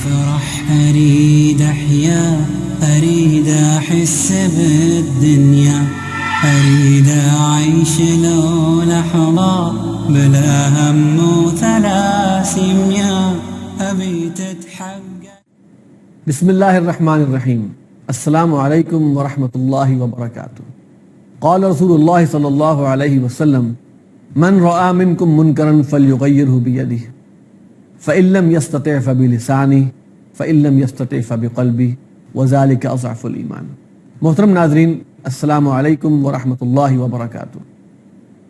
أفرح أريد أحيا أريد أحس بالدنيا أريد أعيش لو لحظة بلا هم وثلاسيميا أبي تتحقق. بسم اللہ الرحمن الرحیم. السلام علیکم ورحمۃ اللہ وبرکاتہ. قال رسول اللہ صلی اللہ علیہ وسلم من رأى منکم منکرا فلیغیرہ بیدہ فإن لم يستطع فبلسانہ فإن لم يستطع فبقلبہ وذلك اضعف الایمان. محترم ناظرین، السلام علیکم ورحمۃ اللہ وبرکاتہ.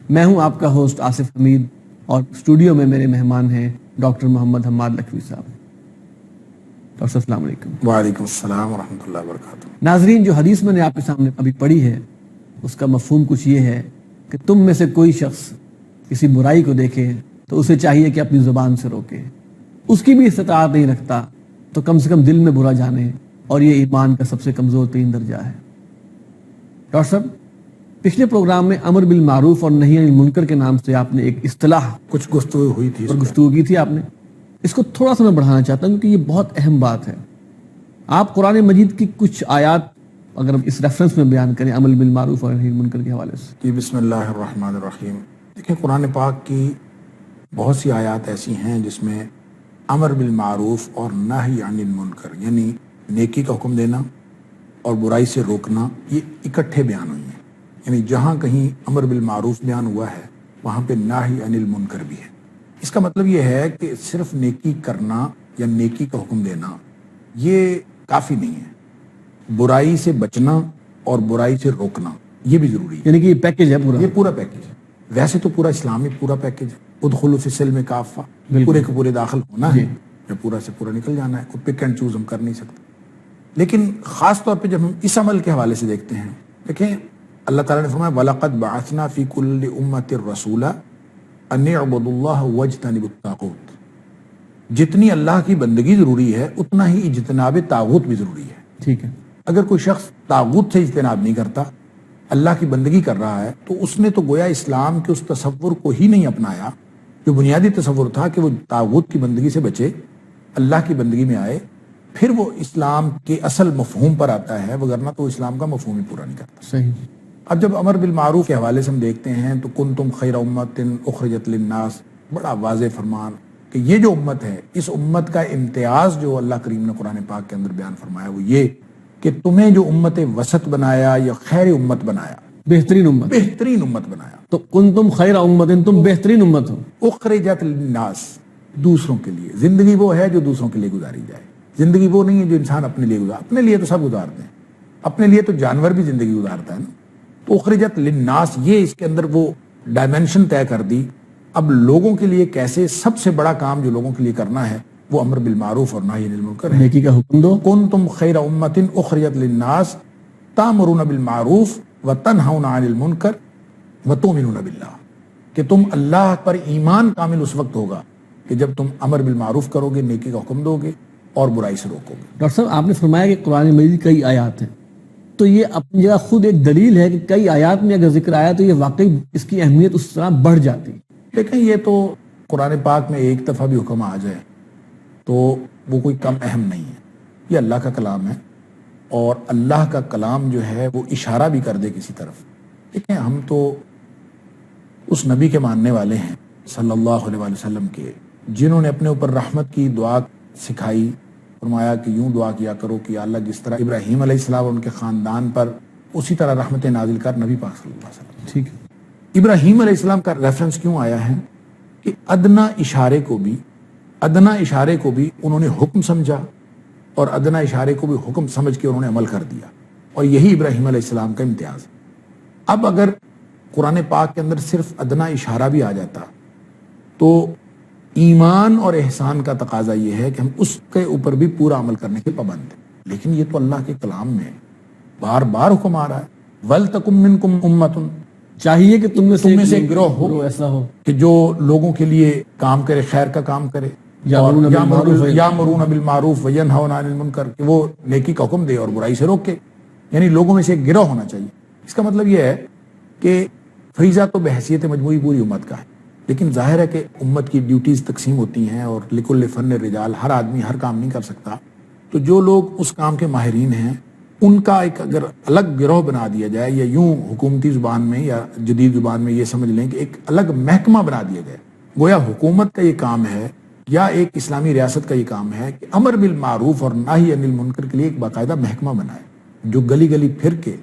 میں ہوں آپ کا ہوسٹ آصف حمید اور اسٹوڈیو میں میرے مہمان ہیں ڈاکٹر محمد حماد لکھوی صاحب. ڈاکٹر صاحب السلام علیکم. وعلیکم السلام ورحمۃ اللہ وبرکاتہ. ناظرین، جو حدیث میں نے آپ کے سامنے ابھی پڑھی ہے اس کا مفہوم کچھ یہ ہے کہ تم میں سے کوئی شخص کسی برائی کو دیکھے تو اسے چاہیے کہ اپنی زبان سے روکے. اس کی بھی استطاعت نہیں رکھتا تو کم سے کم دل میں برا جانے، اور یہ ایمان کا سب سے کمزور ترین درجہ ہے. ڈاکٹر صاحب، پچھلے پروگرام میں امر بالمعروف اور نہی عن المنکر کے نام سے آپ نے ایک اصطلاح کچھ گفتگو ہوئی تھی، اور گفتگو کی تھی آپ نے. اس کو تھوڑا سا میں بڑھانا چاہتا ہوں کیونکہ یہ بہت اہم بات ہے. آپ قرآن مجید کی کچھ آیات اگر اس ریفرنس میں بیان کریں عمل بالمعروف اور نہی عن المنکر کے حوالے سے. کہ بسم اللہ الرحمن الرحیم. دیکھیں، قرآن پاک کی بہت سی آیات ایسی ہیں جس میں امر بالمعروف اور نہی عن المنکر یعنی نیکی کا حکم دینا اور برائی سے روکنا یہ اکٹھے بیان ہوئی ہیں. یعنی جہاں کہیں امر بالمعروف بیان ہوا ہے وہاں پہ نہی عن المنکر بھی ہے. اس کا مطلب یہ ہے کہ صرف نیکی کرنا یا نیکی کا حکم دینا یہ کافی نہیں ہے. برائی سے بچنا اور برائی سے روکنا یہ بھی ضروری ہے. یعنی کہ یہ پیکیج ہے پورا. یہ پورا پیکیج ہے. ویسے تو پورا اسلامی پورا پیکیج ہے. ادخلوا فی السلم کافہ، پورے کے پورے داخل ہونا ہے یا پورا سے پورا نکل جانا ہے. کوئی پک اینڈ چوز ہم کر نہیں سکتے. لیکن خاص طور پہ جب ہم اس عمل کے حوالے سے دیکھتے ہیں، دیکھیں اللہ تعالیٰ نے فرمایا وَلَقَدْ بَعَثْنَا فِي كُلِّ أُمَّةٍ رَسُولًا أَنِ اعْبُدُوا اللَّهَ وَاجْتَنِبُوا الطَّاغُوتَ. جتنی اللہ کی بندگی ضروری ہے اتنا ہی اجتناب طاغوت بھی ضروری ہے. ٹھیک ہے. اگر کوئی شخص طاغوت سے اجتناب نہیں کرتا، اللہ کی بندگی کر رہا ہے، تو اس نے تو گویا اسلام کے اس تصور کو ہی نہیں اپنایا جو بنیادی تصور تھا کہ وہ طاغوت کی بندگی سے بچے، اللہ کی بندگی میں آئے، پھر وہ اسلام کے اصل مفہوم پر آتا ہے، وگرنہ تو اسلام کا مفہوم ہی پورا نہیں کرتا. صحیح. اب جب امر بالمعروف کے حوالے سے ہم دیکھتے ہیں تو کنتم خیر امۃ اخرجت للناس، بڑا واضح فرمان کہ یہ جو امت ہے، اس امت کا امتیاز جو اللہ کریم نے قرآن پاک کے اندر بیان فرمایا وہ یہ کہ تمہیں جو امت وسط بنایا یا خیر امت بنایا، بہترین امت بنایا. تو کنتم خیر امت، تم بہترین امت ہو. اخرجت للناس، دوسروں کے لیے. زندگی وہ ہے جو دوسروں کے لیے گزاری جائے. زندگی وہ نہیں ہے جو انسان اپنے لیے اپنے لیے تو سب گزارتے ہیں، اپنے لیے تو جانور بھی زندگی گزارتا ہے نا. تو اخرجت للناس، یہ اس کے اندر وہ ڈائمنشن طے کر دی. اب لوگوں کے لیے کیسے سب سے بڑا کام جو لوگوں کے لیے کرنا ہے وہ امر بالمعروف اور نہی عن المنکر ہے. نیکی کا حکم دو. کنتم خیر امۃ اخرجت للناس تأمرون بالمعروف وتنہون عن المنکر وتؤمنون باللہ، کہ تم اللہ پر ایمان کامل اس وقت ہوگا کہ جب تم امر بالمعروف کرو گے، نیکی کا حکم دو گے اور برائی سے روکو گے. ڈاکٹر صاحب، آپ نے فرمایا کہ قرآن مجید کئی آیات ہیں، تو یہ اپنی جگہ خود ایک دلیل ہے کہ کئی آیات میں اگر ذکر آیا تو یہ واقعی اس کی اہمیت اس طرح بڑھ جاتی. لیکن یہ تو قرآن پاک میں ایک دفعہ بھی حکم آ جائے تو وہ کوئی کم اہم نہیں ہے. یہ اللہ کا کلام ہے، اور اللہ کا کلام جو ہے وہ اشارہ بھی کر دے کسی طرف. دیکھیں، ہم تو اس نبی کے ماننے والے ہیں صلی اللہ علیہ وآلہ وسلم کے، جنہوں نے اپنے اوپر رحمت کی دعا سکھائی. فرمایا کہ یوں دعا کیا کرو کہ اللہ جس طرح ابراہیم علیہ السلام اور ان کے خاندان پر اسی طرح رحمت نازل کر نبی پاک صلی اللہ علیہ وسلم. ٹھیک ہے. ابراہیم علیہ السلام کا ریفرنس کیوں آیا ہے کہ ادنا اشارے کو بھی انہوں نے حکم سمجھا، اور ادنا اشارے کو بھی حکم سمجھ کے انہوں نے عمل کر دیا، اور یہی ابراہیم علیہ السلام کا امتیاز ہے. اب اگر قرآن پاک کے اندر صرف ادنا اشارہ بھی آ جاتا تو ایمان اور احسان کا تقاضا یہ ہے کہ ہم اس کے اوپر بھی پورا عمل کرنے کے پابند ہیں. لیکن یہ تو اللہ کے کلام میں بار بار حکم آ رہا ہے وَلْتَكُن مِّنكُمْ أُمَّةٌ، چاہیے کہ تم میں سے گروہ ہو ایسا ہو کہ جو لوگوں کے لیے کام کرے، خیر کا کام کرے، یامرون بالمعروف وینہون عن المنکر، کہ وہ نیکی کا حکم دے اور برائی سے روکے. یعنی لوگوں میں سے ایک گروہ ہونا چاہیے. اس کا مطلب یہ ہے کہ فریضہ تو بحیثیت مجموعی پوری امت کا ہے، لیکن ظاہر ہے کہ امت کی ڈیوٹیز تقسیم ہوتی ہیں اور لکل فن رجال، ہر آدمی ہر کام نہیں کر سکتا. تو جو لوگ اس کام کے ماہرین ہیں ان کا ایک اگر الگ گروہ بنا دیا جائے، یا یوں حکومتی زبان میں یا جدید زبان میں یہ سمجھ لیں کہ ایک الگ محکمہ بنا دیا جائے، گویا حکومت کا یہ کام ہے یا ایک اسلامی ریاست کا یہ کام ہے کہ امر بالمعروف اور نہی عن المنکر کے لیے ایک باقاعدہ محکمہ بنائے، جو گلی گلی پھر کے.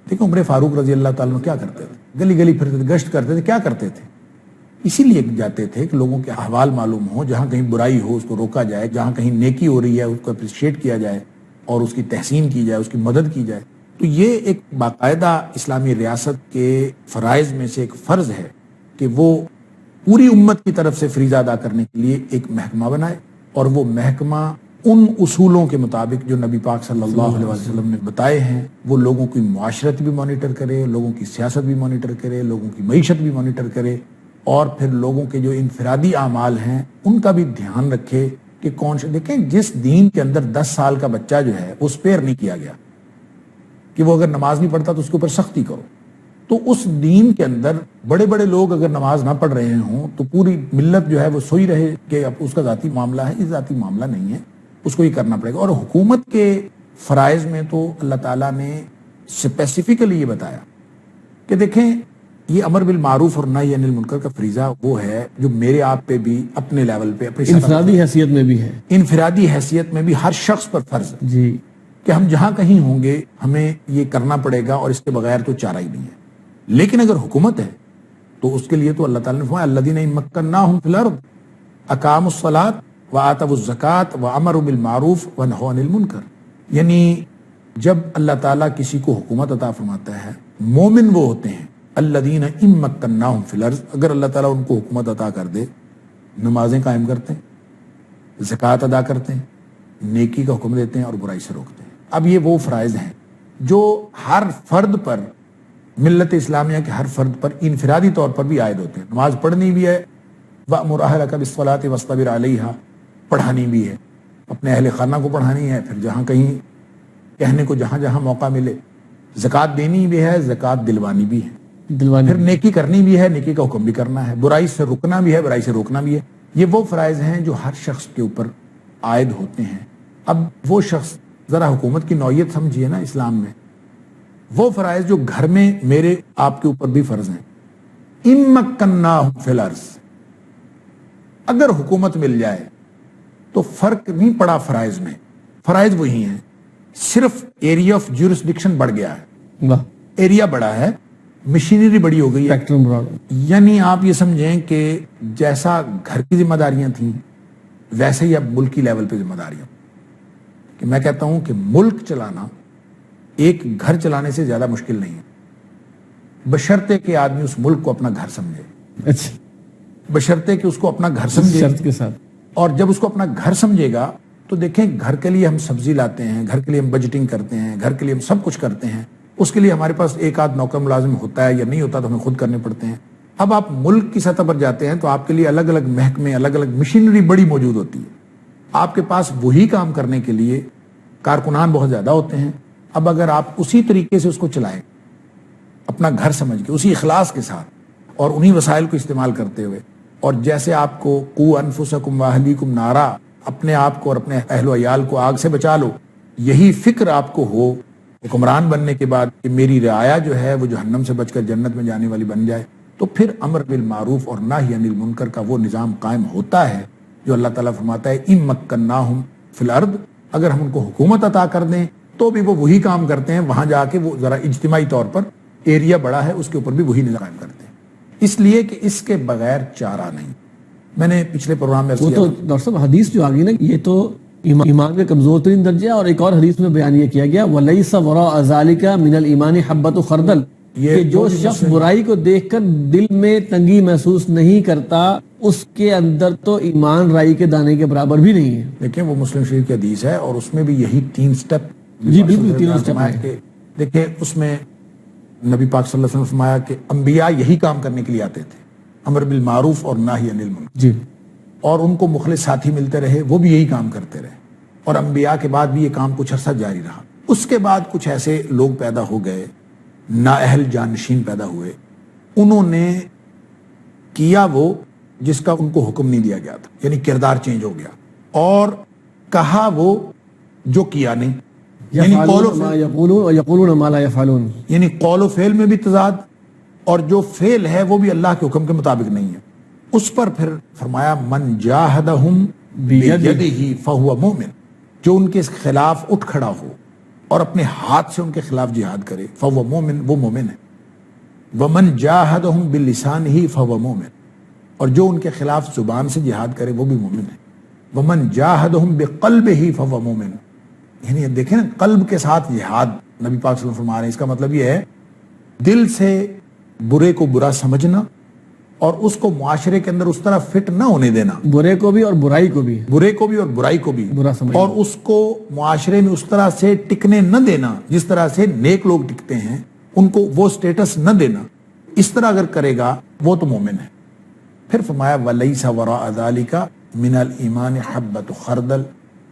دیکھیں عمر فاروق رضی اللہ تعالیٰ عنہ کیا کرتے تھے؟ گلی گلی پھرتے تھے، گشت کرتے تھے. کیا کرتے تھے؟ اسی لیے جاتے تھے کہ لوگوں کے احوال معلوم ہوں، جہاں کہیں برائی ہو اس کو روکا جائے، جہاں کہیں نیکی ہو رہی ہے اس کو اپریشیٹ کیا جائے اور اس کی تحسین کی جائے، اس کی مدد کی جائے. تو یہ ایک باقاعدہ اسلامی ریاست کے فرائض میں سے ایک فرض ہے کہ وہ پوری امت کی طرف سے فریضہ ادا کرنے کے لیے ایک محکمہ بنائے، اور وہ محکمہ ان اصولوں کے مطابق جو نبی پاک صلی اللہ علیہ وسلم نے بتائے ہیں، وہ لوگوں کی معاشرت بھی مانیٹر کرے، لوگوں کی سیاست بھی مانیٹر کرے، لوگوں کی معیشت بھی مانیٹر کرے، اور پھر لوگوں کے جو انفرادی اعمال ہیں ان کا بھی دھیان رکھے کہ کون سے. دیکھیں جس دین کے اندر 10 سال کا بچہ جو ہے وہ اسپیئر نہیں کیا گیا کہ وہ اگر نماز نہیں پڑھتا تو اس کے اوپر سختی کرو. تو اس دین کے اندر بڑے بڑے لوگ اگر نماز نہ پڑھ رہے ہوں تو پوری ملت جو ہے وہ سوئی رہے کہ اب اس کا ذاتی معاملہ ہے. یہ ذاتی معاملہ نہیں ہے، اس کو یہ کرنا پڑے گا. اور حکومت کے فرائض میں تو اللہ تعالیٰ نے اسپیسیفکلی یہ بتایا کہ دیکھیں یہ امر بالمعروف اور نہی عن المنکر کا فریضہ وہ ہے جو میرے آپ پہ بھی اپنے لیول پہ اپنی انفرادی حیثیت میں بھی ہے، انفرادی حیثیت میں بھی ہر شخص پر فرض ہے جی، کہ ہم جہاں کہیں ہوں گے ہمیں یہ کرنا پڑے گا، اور اس کے بغیر تو چارہ ہی نہیں ہے. لیکن اگر حکومت ہے تو اس کے لیے تو اللہ تعالیٰ نے فرمایا الذین ان مکناہم فی الارض اقاموا الصلاۃ وآتوا الزکاۃ وامروا بالمعروف ونہوا عن المنکر. یعنی جب اللہ تعالیٰ کسی کو حکومت عطا فرماتا ہے، مومن وہ ہوتے ہیں الذین ان مکناہم فی الارض، اگر اللہ تعالیٰ ان کو حکومت عطا کر دے، نمازیں قائم کرتے ہیں، زکوٰۃ ادا کرتے ہیں، نیکی کا حکم دیتے ہیں اور برائی سے روکتے ہیں. اب یہ وہ فرائض ہیں جو ہر فرد پر، ملت اسلامیہ کے ہر فرد پر انفرادی طور پر بھی عائد ہوتے ہیں. نماز پڑھنی بھی ہے، وَأْمُرْ أَهْلَكَ بِالصَّلَاةِ وَاصْطَبِرْ عَلَيْهَا، پڑھانی بھی ہے، اپنے اہل خانہ کو پڑھانی ہے، پھر جہاں کہیں کہنے کو جہاں جہاں موقع ملے. زکوٰۃ دینی بھی ہے، زکوٰۃ دلوانی بھی ہے، پھر نیکی کرنی بھی ہے، نیکی کا حکم بھی کرنا ہے، برائی سے رکنا بھی ہے، برائی سے روکنا بھی ہے. یہ وہ فرائض ہیں جو ہر شخص کے اوپر عائد ہوتے ہیں. اب وہ شخص ذرا حکومت کی نوعیت سمجھیے نا اسلام میں، وہ فرائض جو گھر میں میرے آپ کے اوپر بھی فرض ہیں. ان مکناہم فی الارض، اگر حکومت مل جائے تو فرق نہیں پڑا فرائض میں، فرائض وہی ہیں، صرف ایریا آف جورسڈکشن بڑھ گیا ہے. واہ، ایریا بڑا ہے، مشینری بڑی ہو گئی ہے. یعنی آپ یہ سمجھیں کہ جیسا گھر کی ذمہ داریاں تھیں ویسے ہی اب ملکی لیول پہ ذمہ داریاں. کہ میں کہتا ہوں کہ ملک چلانا ایک گھر چلانے سے زیادہ مشکل نہیں ہے، بشرطے کہ آدمی اس ملک کو اپنا گھر سمجھے. اچھا، بشرطے کہ اس کو اپنا گھر سمجھے، شرط کے ساتھ. اور جب اس کو اپنا گھر سمجھے گا تو دیکھیں گھر کے لیے ہم سبزی لاتے ہیں، گھر کے لیے ہم بجٹنگ کرتے ہیں، گھر کے لیے ہم سب کچھ کرتے ہیں. اس کے لیے ہمارے پاس ایک آدھ نوکر ملازم ہوتا ہے یا نہیں ہوتا تو ہمیں خود کرنے پڑتے ہیں. اب آپ ملک کی سطح پر جاتے ہیں تو آپ کے لیے الگ الگ محکمے، الگ الگ مشینری بڑی موجود ہوتی ہے. آپ کے پاس وہی کام کرنے کے لیے کارکنان بہت زیادہ ہوتے ہیں. اب اگر آپ اسی طریقے سے اس کو چلائیں، اپنا گھر سمجھ کے، اسی اخلاص کے ساتھ اور انہی وسائل کو استعمال کرتے ہوئے، اور جیسے آپ کو قوا انفسکم واہلیکم نارا، اپنے آپ کو اور اپنے اہل و عیال کو آگ سے بچا لو، یہی فکر آپ کو ہو حکمران بننے کے بعد کہ میری رعایا جو ہے وہ جہنم سے بچ کر جنت میں جانے والی بن جائے، تو پھر امر بالمعروف اور نہی عن المنکر کا وہ نظام قائم ہوتا ہے جو اللہ تعالیٰ فرماتا ہے ان مکناہم فی الارض. اگر ہم ان کو حکومت عطا کر دیں تو بھی وہ وہی کام کرتے ہیں، وہاں جا کے وہ ذرا اجتماعی طور پر ایریا بڑا ہے اس کے اوپر بھی وہی نظام قائم کرتے ہیں، اس لیے کہ اس کے بغیر چارہ نہیں. میں نے پچھلے پروگرام میں وہ تو ڈاکٹر صاحب حدیث جو آگئی نا، یہ تو ایمان کا کمزور ترین درجہ ہے. اور ایک اور حدیث میں بیان یہ کیا گیا وَلَيْسَ وَرَاءَ ذَلِكَ مِنَ الْإِيمَانِ حَبَّةُ خَرْدَلٍ، کہ جو شخص برائی کو دیکھ کر دل میں تنگی محسوس نہیں کرتا اس کے اندر تو ایمان رائی کے دانے کے برابر بھی نہیں ہے. دیکھیں وہ مسلم شریف کی حدیث ہے اور اس میں بھی یہی 3 سٹیپ. جی بالکل 3 سٹیپ ہیں. دیکھیں اس میں نبی پاک صلی اللہ علیہ وسلم نے فرمایا کہ انبیاء یہی کام کرنے کے لیے آتے تھے، امر بالمعروف اور نہی عن المنکر. جی، اور ان کو مخلص ساتھی ملتے رہے، وہ بھی یہی کام کرتے رہے، اور انبیاء کے بعد بھی یہ کام کچھ عرصہ جاری رہا. اس کے بعد کچھ ایسے لوگ پیدا ہو گئے، نااہل جانشین پیدا ہوئے، انہوں نے کیا وہ جس کا ان کو حکم نہیں دیا گیا تھا، یعنی کردار چینج ہو گیا، اور کہا وہ جو کیا نہیں، یعنی قول و فعل، یقولون ما لا یفعلون، یعنی قول و فعل میں بھی تضاد، اور جو فعل ہے وہ بھی اللہ کے حکم کے مطابق نہیں ہے۔ اس پر پھر فرمایا من جاہدہم بیدہ فہو مومن، جو ان کے خلاف اٹھ کھڑا ہو اور اپنے ہاتھ سے ان کے خلاف جہاد کرے فہو مومن، وہ مومن ہے۔ ومن جاہدہم بلسانہ فہو مومن، اور جو ان کے خلاف زبان سے جہاد کرے وہ بھی مومن ہے۔ ومن جاہدہم بقلبہ فہو مومن، یعنی دیکھیں نا، قلب کے ساتھ جہاد نبی پاک صلی اللہ علیہ وسلم فرما رہے ہیں، اس کا مطلب یہ ہے دل سے برے کو برا سمجھنا اور اس کو معاشرے کے اندر اس طرح فٹ نہ ہونے دینا، برے کو بھی اور برائی کو بھی، برے کو بھی اور برائی کو بھی برا سمجھنا، اور اس کو معاشرے میں اس طرح سے ٹکنے نہ دینا جس طرح سے نیک لوگ ٹکتے ہیں، ان کو وہ سٹیٹس نہ دینا، اس طرح اگر کرے گا وہ تو مومن ہے۔ پھر فرمایا وَلَيْسَ وَرَاءَ ذَلِكَ مِنَ الْإِيمَانِ حَبَّةُ خَرْدَلٍ،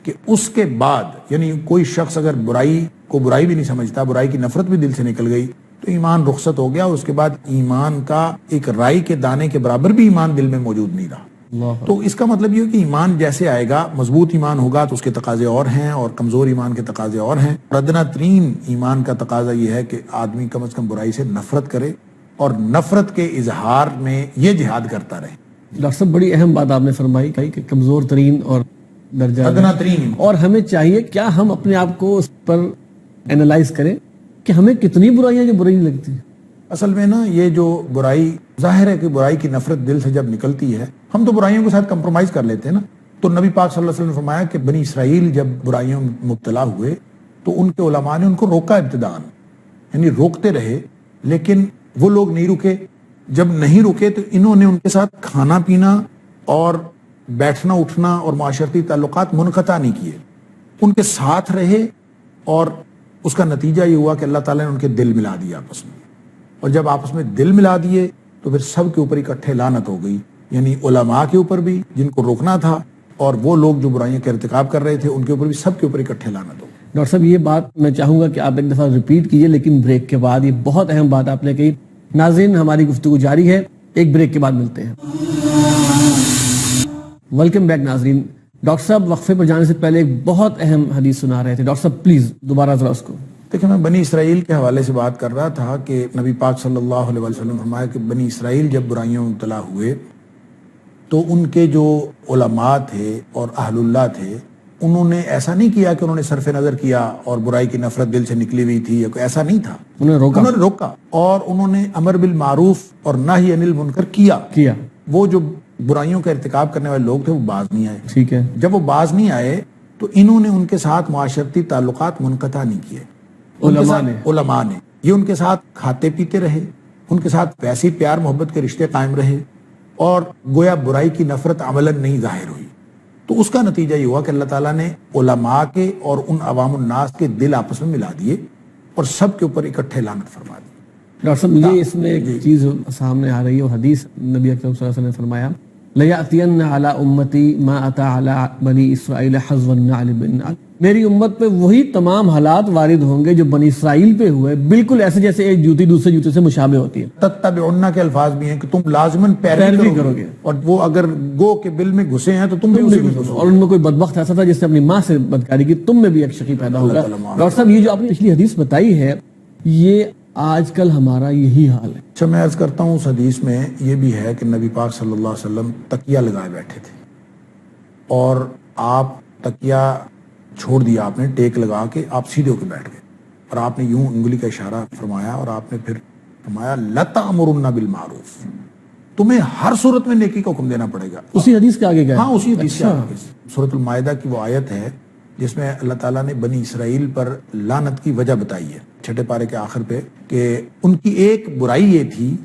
کہ اس کے بعد یعنی کوئی شخص اگر برائی کو برائی بھی نہیں سمجھتا، برائی کی نفرت بھی دل سے نکل گئی، تو ایمان رخصت ہو گیا، اس کے بعد ایمان کا ایک رائی کے دانے کے برابر بھی ایمان دل میں موجود نہیں رہا۔ اللہ، تو اس کا مطلب یہ ہے کہ ایمان جیسے آئے گا، مضبوط ایمان ہوگا تو اس کے تقاضے اور ہیں، اور کمزور ایمان کے تقاضے اور ہیں۔ ادنا ترین ایمان کا تقاضا یہ ہے کہ آدمی کم از کم برائی سے نفرت کرے اور نفرت کے اظہار میں یہ جہاد کرتا رہے۔ ڈاکٹر صاحب بڑی اہم بات آپ نے فرمائی کہ کمزور ترین اور درجہ ادنا ترین، اور ہمیں چاہیے کیا ہم اپنے آپ کو اس پر اینالائز کریں کہ ہمیں کتنی برائیاں جو بری نہیں لگتی۔ اصل میں نا یہ جو برائی، ظاہر ہے کہ برائی کی نفرت دل سے جب نکلتی ہے، ہم تو برائیوں کے ساتھ کمپرومائز کر لیتے ہیں نا۔ تو نبی پاک صلی اللہ علیہ وسلم نے فرمایا کہ بنی اسرائیل جب برائیوں میں مبتلا ہوئے تو ان کے علماء نے ان کو روکا ابتداءً، یعنی روکتے رہے، لیکن وہ لوگ نہیں رکے۔ جب نہیں رکے تو انہوں نے ان کے ساتھ کھانا پینا اور بیٹھنا اٹھنا اور معاشرتی تعلقات منقطع نہیں کیے، ان کے ساتھ رہے، اور اس کا نتیجہ یہ ہوا کہ اللہ تعالیٰ نے ان کے دل ملا دیے آپس میں، اور جب آپس میں دل ملا دیے تو پھر سب کے اوپر اکٹھے لعنت ہو گئی، یعنی علماء کے اوپر بھی جن کو روکنا تھا، اور وہ لوگ جو برائیاں کا ارتکاب کر رہے تھے ان کے اوپر بھی، سب کے اوپر اکٹھے لعنت ہو گئی۔ ڈاکٹر صاحب یہ بات میں چاہوں گا کہ آپ ایک دفعہ ریپیٹ کیجئے، لیکن بریک کے بعد، یہ بہت اہم بات آپ نے کہی۔ ناظرین ہماری گفتگو جاری ہے، ایک بریک کے بعد ملتے ہیں۔ ویلکم بیک ناظرین۔ ڈاکٹر صاحب وقفے پر جانے سے پہلے ایک بہت اہم حدیث سنا رہے تھے، ڈاکٹر صاحب پلیز دوبارہ ذرا اس کو۔ دیکھیں، میں بنی اسرائیل کے حوالے سے بات کر رہا تھا کہ نبی پاک صلی اللہ علیہ وسلم فرمایا کہ بنی اسرائیل جب برائیوں میں مبتلا ہوئے تو ان کے جو علماء تھے اور اہل اللہ تھے، انہوں نے ایسا نہیں کیا کہ انہوں نے صرف نظر کیا اور برائی کی نفرت دل سے نکلی ہوئی تھی، ایسا نہیں تھا، انہوں نے روکا اور انہوں نے امر بالمعروف اور نہی عن المنکر کیا۔ وہ جو برائیوں کا ارتکاب کرنے والے لوگ تھے وہ باز نہیں آئے، ٹھیک ہے۔ جب وہ باز نہیں آئے تو انہوں نے ان کے ساتھ معاشرتی تعلقات منقطع نہیں کیے، علماء نے یہ ان کے ساتھ کھاتے پیتے رہے، ان کے ساتھ ویسے پیار محبت کے رشتے قائم رہے، اور گویا برائی کی نفرت عملاً نہیں ظاہر ہوئی۔ تو اس کا نتیجہ یہ ہوا کہ اللہ تعالیٰ نے علماء کے اور ان عوام الناس کے دل آپس میں ملا دیے اور سب کے اوپر اکٹھے لعنت فرما دی۔ ڈاکٹر صاحب مجھے اس میں ایک چیز سامنے آ رہی ہے، وہ حدیث نبی اکرم صلی اللہ علیہ وسلم نے فرمایا لَيَأْتِيَنَّ عَلَىٰ أُمَّتِي مَا أَتَىٰ عَلَىٰ بَنِي إِسْرَائِيلَ حَظْوَ النَّعْلِ بِالنَّعْلِ، میری امت پہ وہی تمام حالات وارد ہوں گے جو بنی اسرائیل پہ ہوئے، بالکل ایسے جیسے ایک جوتی دوسرے جوتے سے مشابہ ہوتی ہے۔ تتبعن کے الفاظ بھی ہیں کہ تم لازماً پیروی کرو گے، اور وہ اگر گو کے بل میں گھسے ہیں تو تم بھی اسی میں گھسو۔ اور ان میں کوئی بدبخت ایسا تھا جس نے اپنی ماں سے بدکاری کی، تم میں بھی ایک شقی پیدا ہوگا۔ ڈاکٹر صاحب یہ جو آپ نے پچھلی حدیث بتائی ہے، یہ آج کل ہمارا یہی حال ہے۔ اچھا، میں عرض کرتا ہوں، اس حدیث میں یہ بھی ہے کہ نبی پاک صلی اللہ علیہ وسلم تکیہ لگائے بیٹھے تھے، اور آپ تکیہ چھوڑ دیا، آپ نے ٹیک لگا کے آپ سیدھے ہو کے بیٹھ گئے، اور آپ نے یوں انگلی کا اشارہ فرمایا، اور آپ نے پھر فرمایا لَتَأْمُرُنَّ بِالْمَعْرُوفِ، تمہیں ہر صورت میں نیکی کا حکم دینا پڑے گا۔ اسی حدیث کے آگے گئے؟ ہاں، اسی حدیث کے آگے۔ سورۃ المائدہ کی وہ آیت ہے جس میں اللہ تعالیٰ نے بنی اسرائیل پر لعنت کی وجہ بتائی ہے، چھٹے پارے کے آخر پہ، کہ ان کی ایک برائی یہ تھی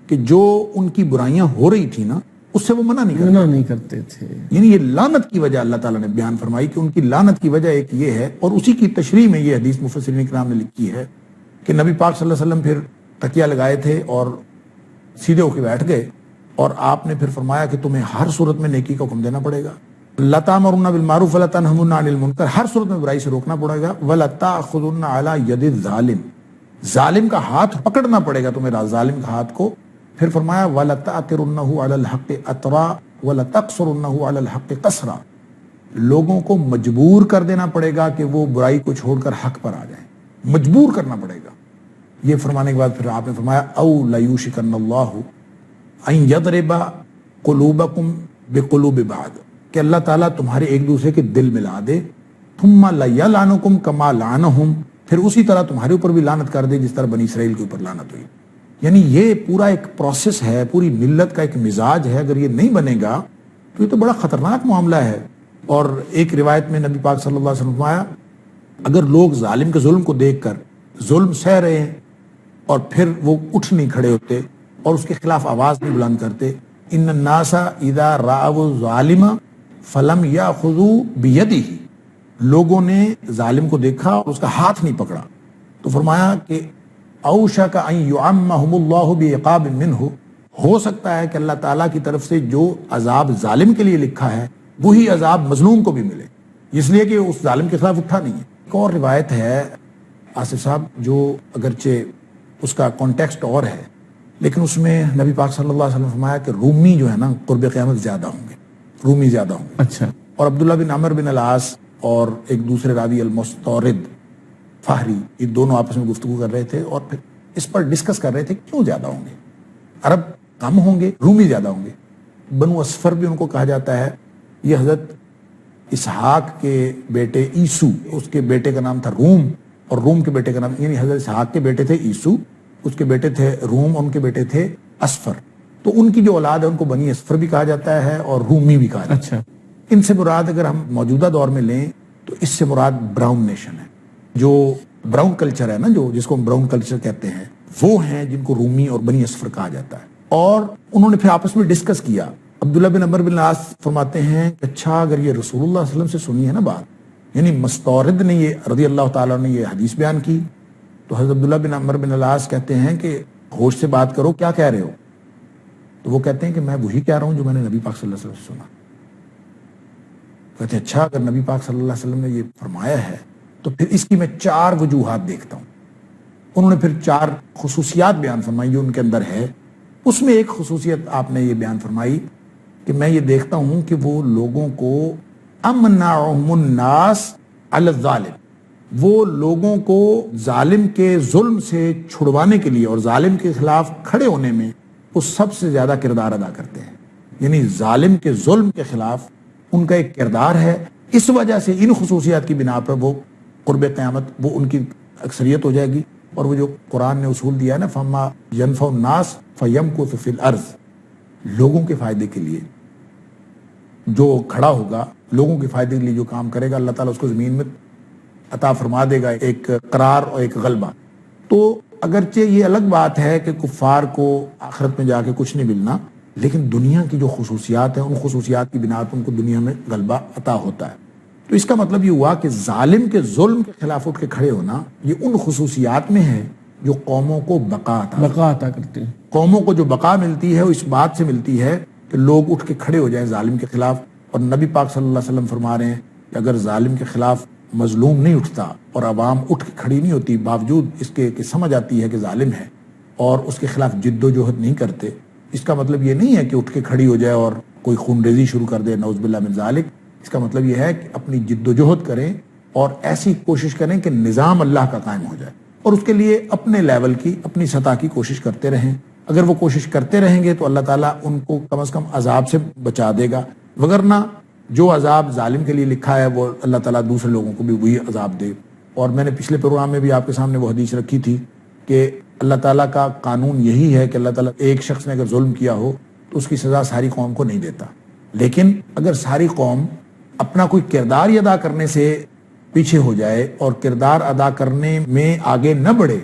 کہ جو ان کی برائیاں ہو رہی تھی نا، اس سے وہ منع نہیں کرتے تھے، یعنی یہ لعنت کی وجہ اللہ تعالیٰ نے بیان فرمائی کہ ان کی لعنت کی وجہ ایک یہ ہے، اور اسی کی تشریح میں یہ حدیث مفسرین کرام نے لکھی ہے کہ نبی پاک صلی اللہ علیہ وسلم پھر تکیہ لگائے تھے اور سیدھے ہو کے بیٹھ گئے، اور آپ نے پھر فرمایا کہ تمہیں ہر صورت میں نیکی کا حکم دینا پڑے گا، لَتَأْمُرُنَّ بِالْمَعْرُوفِ وَلَتَنْهُونَ عَنِ الْمُنكَرِ، ہر صورت میں برائی سے روکنا پڑے گا، وَلَتَأْخُذُنَّ عَلَى يَدِ الظَّالِمِ، ظالم کا ہاتھ پکڑنا پڑے گا تمہیں، ظالم کا ہاتھ کو پھر فرمایا وَلَتَأْتِرُنَّهُ عَلَى الْحَقِّ أَتْرَا وَلَتَقْصُرُنَّهُ عَلَى الْحَقِّ قَصْرًا، لوگوں کو مجبور کر دینا پڑے گا کہ وہ برائی کو چھوڑ کر حق پر آ جائیں، مجبور کرنا پڑے گا۔ یہ فرمانے کے بعد پھر آپ نے فرمایا او لَيُوشِكَنَّ اللَّهُ أَن يَضْرِبَ قُلُوبَكُمْ بِقُلُوبِ بَعْضٍ، کہ اللہ تعالیٰ تمہارے ایک دوسرے کے دل ملا دے، ثُمَّ لَيَلْعَنُكُمْ كَمَا لَعَنَهُمْ، پھر اسی طرح تمہارے اوپر بھی لعنت کر دے جس طرح بنی اسرائیل کے اوپر لعنت ہوئی۔ یعنی یہ پورا ایک پروسیس ہے، پوری ملت کا ایک مزاج ہے، اگر یہ نہیں بنے گا تو یہ تو بڑا خطرناک معاملہ ہے۔ اور ایک روایت میں نبی پاک صلی اللہ علیہ وسلم فرمایا اگر لوگ ظالم کے ظلم کو دیکھ کر ظلم سہ رہے ہیں اور پھر وہ اٹھ نہیں کھڑے ہوتے اور اس کے خلاف آواز نہیں بلند کرتے، ان الناس اذا رأوا الظالم فلم یاخذوا بیدہ، لوگوں نے ظالم کو دیکھا اور اس کا ہاتھ نہیں پکڑا تو فرمایا کہ اوشک ان یعمہم اللہ بعقاب منہ، ہو سکتا ہے کہ اللہ تعالیٰ کی طرف سے جو عذاب ظالم کے لیے لکھا ہے وہی عذاب مظلوم کو بھی ملے، اس لیے کہ اس ظالم کے خلاف اٹھا نہیں ہے۔ ایک اور روایت ہے آصف صاحب جو اگرچہ اس کا کانٹیکسٹ اور ہے لیکن اس میں نبی پاک صلی اللہ علیہ وسلم فرمایا کہ رومی جو ہے نا قرب قیامت زیادہ ہوں گے، رومی زیادہ ہوں گے۔ اچھا، اور عبداللہ بن عمر بن العاص اور ایک دوسرے راوی المستورد فہری، یہ دونوں آپس میں گفتگو کر رہے تھے اور پھر اس پر ڈسکس کر رہے تھے کیوں زیادہ ہوں گے، عرب کم ہوں گے، رومی زیادہ ہوں گے۔ بنو اسفر بھی ان کو کہا جاتا ہے، یہ حضرت اسحاق کے بیٹے عیسو، اس کے بیٹے کا نام تھا روم اور روم کے بیٹے کا نام، یعنی حضرت اسحاق کے بیٹے تھے عیسو، اس کے بیٹے تھے روم اور ان کے بیٹے تھے اسفر، تو ان کی جو اولاد ہے ان کو بنی اسفر بھی کہا جاتا ہے اور رومی بھی کہا جاتا ہے۔ اچھا، ان سے مراد اگر ہم موجودہ دور میں لیں تو اس سے مراد براؤن نیشن ہے، جو براؤن کلچر ہے نا، جو جس کو ہم براؤن کلچر کہتے ہیں، وہ ہیں جن کو رومی اور بنی اسفر کہا جاتا ہے۔ اور انہوں نے پھر آپس میں ڈسکس کیا۔ عبداللہ بن عمر بن العاص فرماتے ہیں کہ اچھا اگر یہ رسول اللہ صلی اللہ علیہ وسلم سے سنی ہے نا بات، یعنی مستورد نے یہ رضی اللہ تعالیٰ نے یہ حدیث بیان کی، تو حضرت عبداللہ بن عمر بن العاص کہتے ہیں کہ ہوش سے بات کرو، کیا کہہ رہے ہو؟ تو وہ کہتے ہیں کہ میں وہی کہہ رہا ہوں جو میں نے نبی پاک صلی اللہ علیہ وسلم سے سنا۔ کہتے ہیں اچھا اگر نبی پاک صلی اللہ علیہ وسلم نے یہ فرمایا ہے تو پھر اس کی میں 4 وجوہات دیکھتا ہوں۔ انہوں نے پھر 4 خصوصیات بیان فرمائی جو ان کے اندر ہے۔ اس میں ایک خصوصیت آپ نے یہ بیان فرمائی کہ میں یہ دیکھتا ہوں کہ وہ لوگوں کو امنعهم الناس علی الظالم، وہ لوگوں کو ظالم کے ظلم سے چھڑوانے کے لیے اور ظالم کے خلاف کھڑے ہونے میں وہ سب سے زیادہ کردار ادا کرتے ہیں، یعنی ظالم کے ظلم کے خلاف ان کا ایک کردار ہے۔ اس وجہ سے ان خصوصیات کی بنا پر وہ قرب قیامت وہ ان کی اکثریت ہو جائے گی، اور وہ جو قرآن نے اصول دیا ہے نا فما ینفع الناس فیمکث فی الارض، لوگوں کے فائدے کے لیے جو کھڑا ہوگا، لوگوں کے فائدے کے لیے جو کام کرے گا، اللہ تعالیٰ اس کو زمین میں عطا فرما دے گا ایک قرار اور ایک غلبہ۔ تو اگرچہ یہ الگ بات ہے کہ کفار کو آخرت میں جا کے کچھ نہیں ملنا، لیکن دنیا کی جو خصوصیات ہیں ان خصوصیات کی بنا پر ان کو دنیا میں غلبہ عطا ہوتا ہے۔ تو اس کا مطلب یہ ہوا کہ ظالم کے ظلم کے خلاف اٹھ کے کھڑے ہونا یہ ان خصوصیات میں ہے جو قوموں کو بقا عطا کرتے ہیں۔ قوموں کو جو بقا ملتی ہے وہ اس بات سے ملتی ہے کہ لوگ اٹھ کے کھڑے ہو جائیں ظالم کے خلاف۔ اور نبی پاک صلی اللہ علیہ وسلم فرما رہے ہیں کہ اگر ظالم کے خلاف مظلوم نہیں اٹھتا اور عوام اٹھ کے کھڑی نہیں ہوتی باوجود اس کے کہ سمجھ آتی ہے کہ ظالم ہے اور اس کے خلاف جد و جہد نہیں کرتے، اس کا مطلب یہ نہیں ہے کہ اٹھ کے کھڑی ہو جائے اور کوئی خون ریزی شروع کر دے، نعوذ باللہ من ذالک۔ اس کا مطلب یہ ہے کہ اپنی جد و جہد کریں اور ایسی کوشش کریں کہ نظام اللہ کا قائم ہو جائے، اور اس کے لیے اپنے لیول کی، اپنی سطح کی کوشش کرتے رہیں۔ اگر وہ کوشش کرتے رہیں گے تو اللہ تعالیٰ ان کو کم از کم عذاب سے بچا دے گا، وگرنہ جو عذاب ظالم کے لیے لکھا ہے وہ اللہ تعالیٰ دوسرے لوگوں کو بھی وہی عذاب دے۔ اور میں نے پچھلے پروگرام میں بھی آپ کے سامنے وہ حدیث رکھی تھی کہ اللہ تعالیٰ کا قانون یہی ہے کہ اللہ تعالیٰ ایک شخص نے اگر ظلم کیا ہو تو اس کی سزا ساری قوم کو نہیں دیتا، لیکن اگر ساری قوم اپنا کوئی کردار ہی ادا کرنے سے پیچھے ہو جائے اور کردار ادا کرنے میں آگے نہ بڑھے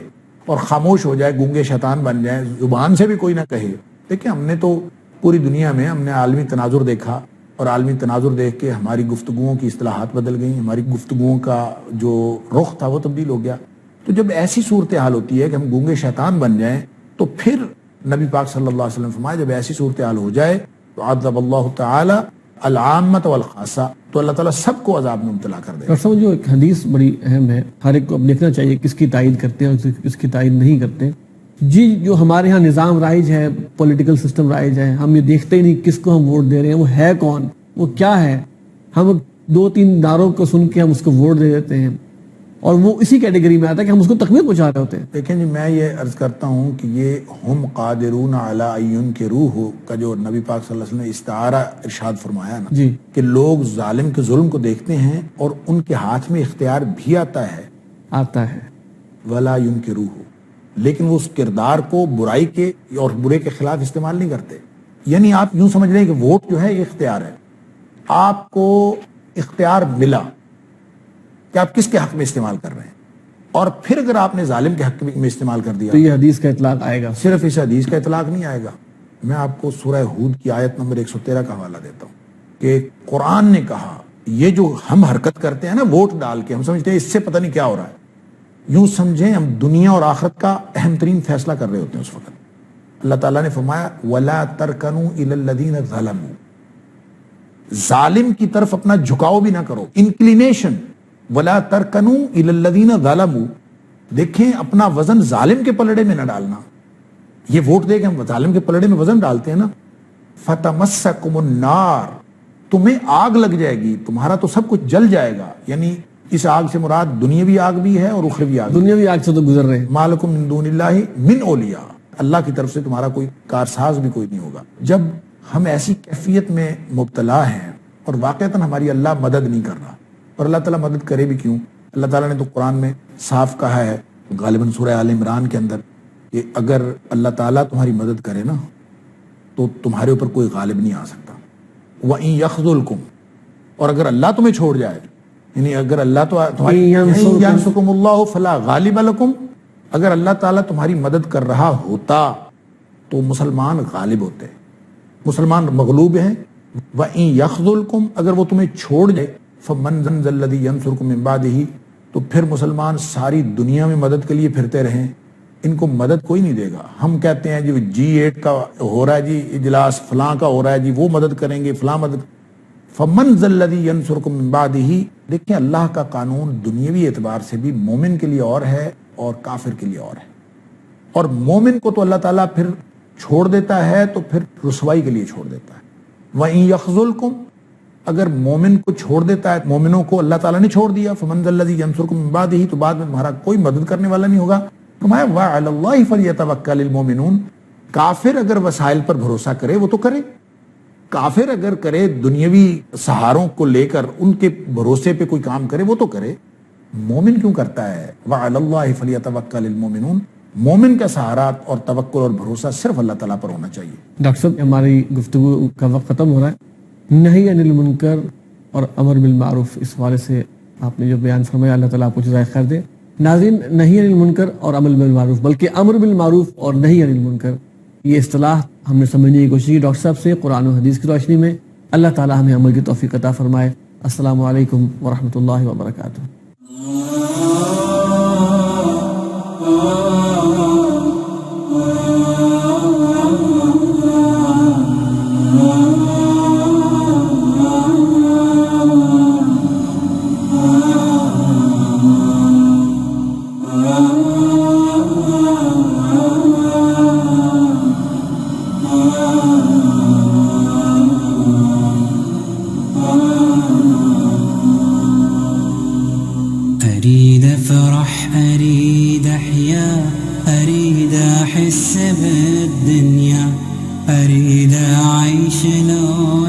اور خاموش ہو جائے، گونگے شیطان بن جائیں، زبان سے بھی کوئی نہ کہے۔ دیکھیں ہم نے تو پوری دنیا میں ہم نے عالمی تناظر دیکھا، اور عالمی تناظر دیکھ کے ہماری گفتگوؤں کی اصطلاحات بدل گئیں، ہماری گفتگوؤں کا جو رخ تھا وہ تبدیل ہو گیا۔ تو جب ایسی صورتحال ہوتی ہے کہ ہم گونگے شیطان بن جائیں تو پھر نبی پاک صلی اللہ علیہ وسلم فرمایا جب ایسی صورتحال ہو جائے تو عذب اللہ تعالی العامۃ والخاصہ، تو اللہ تعالیٰ سب کو عذاب میں مبتلا کر دے گا۔ ڈاکٹر صاحب جو ایک حدیث بڑی اہم ہے، ہر ایک کو اب دیکھنا چاہیے کس کی تائید کرتے ہیں اور کس کی تائید نہیں کرتے۔ جی جو ہمارے ہاں نظام رائج ہے، پولیٹیکل سسٹم رائج ہے، ہم یہ دیکھتے ہی نہیں کس کو ہم ووٹ دے رہے ہیں، وہ ہے کون، وہ کیا ہے، ہم 2-3 نعروں کو سن کے ہم اس کو ووٹ دے دیتے ہیں، اور وہ اسی کیٹیگری میں آتا ہے کہ ہم اس کو تکمیل پہنچا رہے ہوتے ہیں۔ دیکھیں جی، میں یہ عرض کرتا ہوں کہ یہ ہم قادرون علی ان ینکروہ کا جو نبی پاک صلی اللہ علیہ وسلم نے استعارہ ارشاد فرمایا نا، جی کہ لوگ ظالم کے ظلم کو دیکھتے ہیں اور ان کے ہاتھ میں اختیار بھی آتا ہے، ولا ینکروہ، لیکن وہ اس کردار کو برائی کے اور برے کے خلاف استعمال نہیں کرتے۔ یعنی آپ یوں سمجھ لیں کہ ووٹ جو ہے یہ اختیار ہے، آپ کو اختیار ملا کہ آپ کس کے حق میں استعمال کر رہے ہیں، اور پھر اگر آپ نے ظالم کے حق میں استعمال کر دیا تو یہ حدیث کا اطلاق آئے گا۔ صرف اس حدیث کا اطلاق نہیں آئے گا۔ میں آپ کو سورہ ہود کی آیت نمبر 113 کا حوالہ دیتا ہوں کہ قرآن نے کہا یہ جو ہم حرکت کرتے ہیں نا ووٹ ڈال کے، ہم سمجھتے ہیں اس سے پتہ نہیں کیا ہو رہا ہے، یوں سمجھیں ہم دنیا اور آخرت کا اہم ترین فیصلہ کر رہے ہوتے ہیں اس وقت۔ اللہ تعالیٰ نے فرمایا وَلَا تَرْكَنُوا إِلَى الَّذِينَ ظَلَمُوا، ظالم کی طرف اپنا جھکاؤ بھی نہ کرو، انکلینیشن، وَلَا تَرْكَنُوا إِلَى الَّذِينَ ظَلَمُوا، دیکھیں اپنا وزن ظالم کے پلڑے میں نہ ڈالنا۔ یہ ووٹ دے کے ہم ظالم کے پلڑے میں وزن ڈالتے ہیں نا، فَتَمَسَّكُمُ النَّارِ، تمہیں آگ لگ جائے گی، تمہارا تو سب کچھ جل جائے گا۔ یعنی اس آگ سے مراد دنیاوی آگ بھی ہے اور اخروی آگ، دنیاوی آگ سے تو گزر رہے ہیں۔ مالکم من دون اللہ من اولیاء، اللہ کی طرف سے تمہارا کوئی کارساز بھی کوئی نہیں ہوگا۔ جب ہم ایسی کیفیت میں مبتلا ہیں اور واقعتاً ہماری اللہ مدد نہیں کر رہا، اور اللہ تعالیٰ مدد کرے بھی کیوں؟ اللہ تعالیٰ نے تو قرآن میں صاف کہا ہے، غالباً سورہ آل عمران کے اندر، کہ اگر اللہ تعالیٰ تمہاری مدد کرے نا تو تمہارے اوپر کوئی غالب نہیں آ سکتا۔ وَإِن يَخْذُلْكُمْ، اور اگر اللہ تمہیں چھوڑ جائے، یعنی اگر اللہ تو يَنْصُرْكُمُ اللَّهُ فَلَا غَالِبَ لَكُمْ، اگر اللہ تعالیٰ تمہاری مدد کر رہا ہوتا تو مسلمان غالب ہوتے، مسلمان مغلوب ہیں۔ وَإِن يَخْذُلْكُمْ، اگر وہ تمہیں چھوڑ جائے، فَمَنْ ذَا الَّذِي يَنْصُرُكُم مِّن بَعْدِهِ، تو پھر مسلمان ساری دنیا میں مدد کے لیے پھرتے رہیں، ان کو مدد کوئی نہیں دے گا۔ ہم کہتے ہیں جی G8 کا ہو رہا ہے جی اجلاس، فلاں کا ہو رہا ہے جی، وہ مدد کریں گے، فلاں مدد۔ فَمَنْ ذَا الَّذِي يَنْصُرُكُم مِّن بَعْدِهِ، دیکھیں اللہ کا قانون دنیاوی اعتبار سے بھی مومن کے لیے اور ہے اور کافر کے لیے اور ہے، اور مومن کو تو اللہ تعالیٰ پھر چھوڑ دیتا ہے تو پھر رسوائی کے لیے چھوڑ دیتا ہے۔ وَإِن يَخْذُلْكُمْ، اگر مومن کو چھوڑ دیتا ہے، مومنوں کو اللہ تعالیٰ نے چھوڑ دیا، فَمَنْ ذَا الَّذِي يَنْصُرُكُم مِّن بَعْدِهِ، تو بعد میں تمہارا کوئی مدد کرنے والا نہیں ہوگا۔ فرمایا وَعَلَى اللَّهِ فَلْيَتَوَكَّلِ الْمُؤْمِنُونَ، کافر اگر وسائل پر بھروسہ کرے وہ تو کرے، کافر اگر کرے دنیاوی سہاروں کو لے کر ان کے بھروسے پہ کوئی کام کرے وہ تو کرے، مومن کیوں کرتا ہے؟ وَعَلَى اللَّهِ فَلْيَتَوَكَّلِ الْمُؤْمِنُونَ، مومن کا سہارا اور توکل اور بھروسہ صرف اللہ تعالیٰ پر ہونا چاہیے۔ ڈاکٹر صاحب ہماری گفتگو کا وقت ختم ہو رہا ہے، نہی عن المنکر اور امر بالمعروف، اس حوالے سے آپ نے جو بیان فرمایا، اللہ تعالیٰ آپ کو جزائے خیر دے۔ ناظرین، نہی عن المنکر اور امر بالمعروف، بلکہ امر بالمعروف اور نہی عن المنکر، یہ اصطلاح ہم نے سمجھنے کی کوشش کی ڈاکٹر صاحب سے قرآن و حدیث کی روشنی میں۔ اللہ تعالیٰ ہمیں عمل کی توفیق عطا فرمائے۔ السلام علیکم ورحمۃ اللہ وبرکاتہ۔ أريد أفرح، أريد أحيا، أريد أحس بالدنيا، أريد أعيش لو